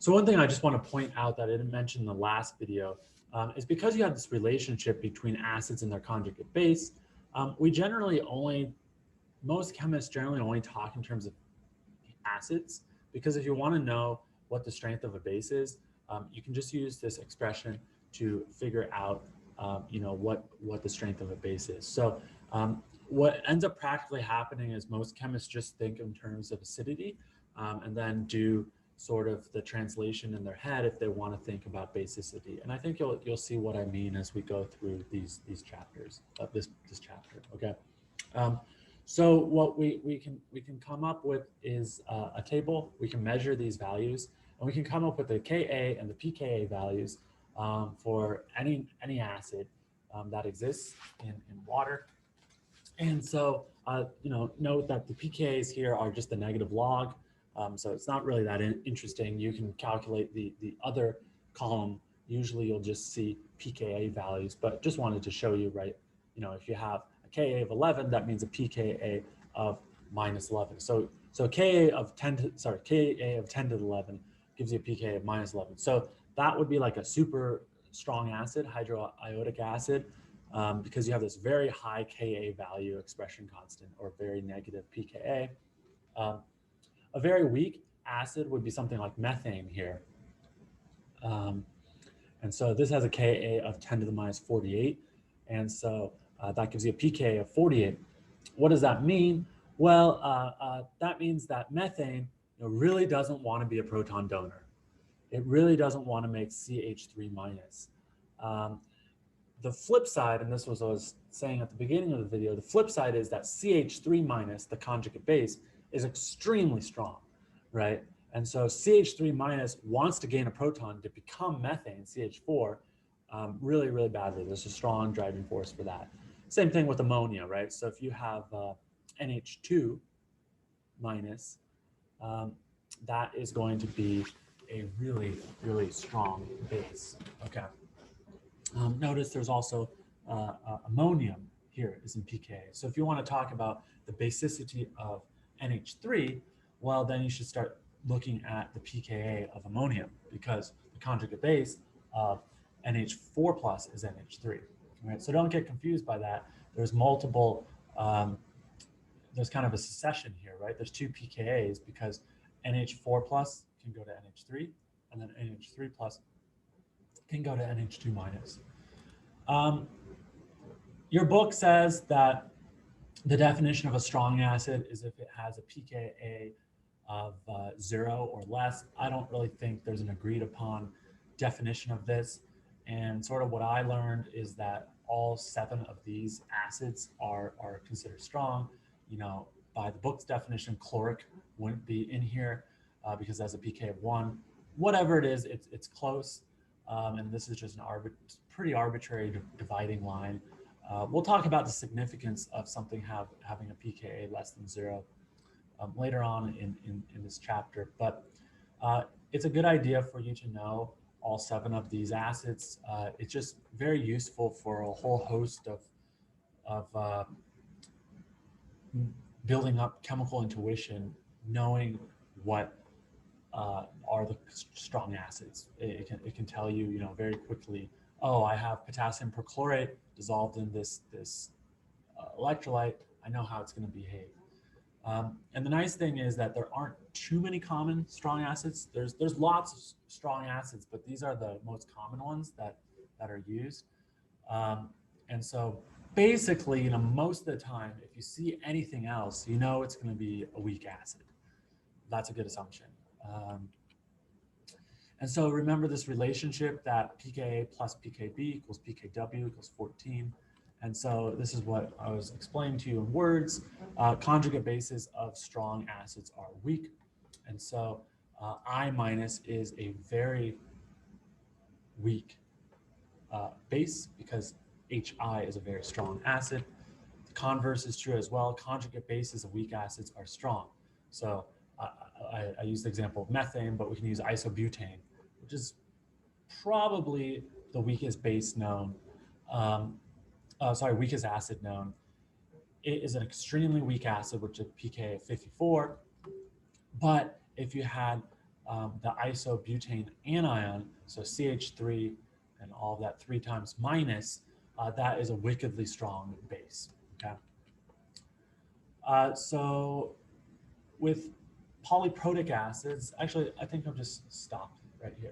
So one thing I just want to point out that I didn't mention in the last video is because you have this relationship between acids and their conjugate base, we generally only, most chemists generally only talk in terms of acids, because if you want to know what the strength of a base is, you can just use this expression to figure out, what the strength of a base is. So what ends up practically happening is most chemists just think in terms of acidity, and then do sort of the translation in their head if they want to think about basicity. And I think you'll see what I mean as we go through these chapters of this chapter. Okay. Um, so what we can come up with is a table. We can measure these values, and we can come up with the Ka and the pKa values for any acid that exists in water. And so note that the pKa's here are just the negative log, so it's not really that interesting. You can calculate the other column. Usually you'll just see pKa values, but just wanted to show you, right? If you have a Ka of 11, that means a pKa of minus 11. So Ka of 10 to, sorry, Ka of 10 to the 11 gives you a pKa of minus 11. So that would be like a super strong acid, hydroiodic acid, because you have this very high Ka value expression constant, or very negative pKa. Um, a very weak acid would be something like methane here. Um, and so this has a Ka of 10 to the minus 48. And so that gives you a pK of 48. What does that mean? Well, that means that methane really doesn't want to be a proton donor. It really doesn't want to make CH3 minus. The flip side, and this was what I was saying at the beginning of the video, the flip side is that CH3 minus, the conjugate base, is extremely strong, right? And so CH3 minus wants to gain a proton to become methane, CH4, really, really badly. There's a strong driving force for that. Same thing with ammonia, right? So if you have NH2 minus, that is going to be a really, really strong base. Okay. Notice there's also ammonium here is in pKa. So if you want to talk about the basicity of NH3, well, then you should start looking at the pKa of ammonium, because the conjugate base of NH4 plus is NH3. Right? So don't get confused by that. There's multiple, there's kind of a succession here, right? There's two pKa's, because NH4 plus can go to NH3, and then NH3 plus can go to NH2 minus. Your book says that the definition of a strong acid is if it has a pKa of 0 or less. I don't really think there's an agreed upon definition of this. And sort of what I learned is that all 7 of these acids are considered strong. By the book's definition, chloric wouldn't be in here because that's a pK of 1. Whatever it is, it's close. And this is just pretty arbitrary dividing line. We'll talk about the significance of something having a pKa less than 0 later on in this chapter. But it's a good idea for you to know all 7 of these acids. It's just very useful for a whole host of building up chemical intuition, knowing what are the strong acids. It can tell you, very quickly, oh, I have potassium perchlorate dissolved in this electrolyte. I know how it's going to behave. And the nice thing is that there aren't too many common strong acids. There's lots of strong acids, but these are the most common ones that are used. And so basically, most of the time, if you see anything else, it's going to be a weak acid. That's a good assumption. And so remember this relationship that pKa plus pKb equals pKw equals 14. And so this is what I was explaining to you in words. Conjugate bases of strong acids are weak. And so I minus is a very weak base, because HI is a very strong acid. The converse is true as well. Conjugate bases of weak acids are strong. So I used the example of methane, but we can use isobutane, which is probably the weakest base known. Weakest acid known. It is an extremely weak acid, which is pK of 54. But if you had the isobutane anion, so CH3 and all of that 3 times minus, that is a wickedly strong base. Okay. So with polyprotic acids, actually, I think I'll just stop right here.